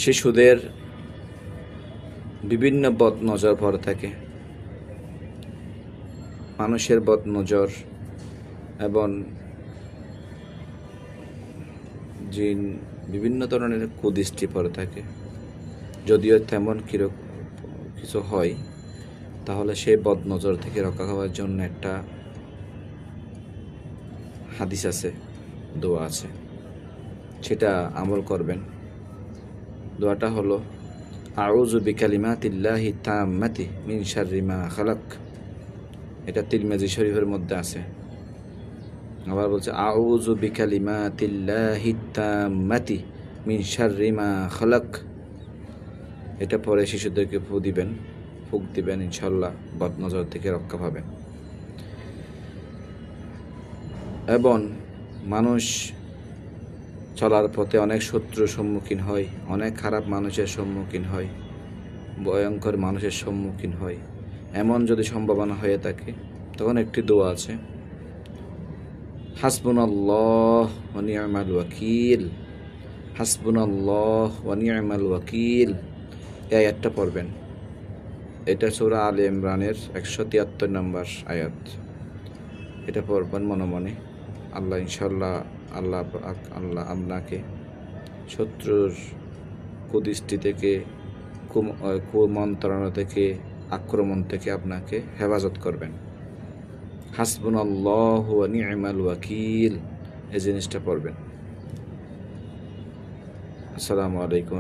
শিশুদের বিভিন্ন বদ নজর ভরে থাকে, মানুষের বদ নজর এবং জিন বিভিন্ন ধরনের কুদৃষ্টি পড়ে থাকে। যদিও তেমন কিছু হয়, তাহলে সেই বদ নজর থেকে রক্ষা পাওয়ার জন্য একটা হাদিস আছে, দোয়া আছে, সেটা আমল করবেন। দোয়াটা হলো আউযু বিকালিমাতিল্লাহি তাম্মাতি মিন শাররি মা খালাক। এটা তিরমিজি শরীফের মধ্যে আছে। আবার বলছে আউযু বিকালিমাতিল্লাহি তাম্মাতি মিন শাররি মা খালাক। এটা পরে শিশুদেরকে ফুক দিবেন, ইনশাল্লাহ বদনজর থেকে রক্ষা পাবেন। এবং মানুষ চলার পথে অনেক শত্রুর সম্মুখীন হয়, অনেক খারাপ মানুষের সম্মুখীন হয়, ভয়ঙ্কর মানুষের সম্মুখীন হয়। এমন যদি সম্ভাবনা হয়ে থাকে, তখন একটি দোয়া আছে, হাসবুনাল্লাহ ওয়া নি'মাল ওয়াকিল, হাসবুনাল্লাহ ওয়া নি'মাল ওয়াকিল। এই আয়াতটা পড়বেন। এটা সূরা আলে ইমরানের 173 নম্বর আয়াত। এটা পড়বেন মনে মনে। আল্লাহ ইনশাল্লাহ আল্লাহ আপনাকে শত্রুর কুদৃষ্টি থেকে, কুমন্ত্রণা থেকে, আক্রমণ থেকে আপনাকে হেফাজত করবেন। হাসবুনাল্লাহু ওয়া নি'মাল ওয়াকিল, এই জিনিসটা পড়বেন। আসসালামু আলাইকুম।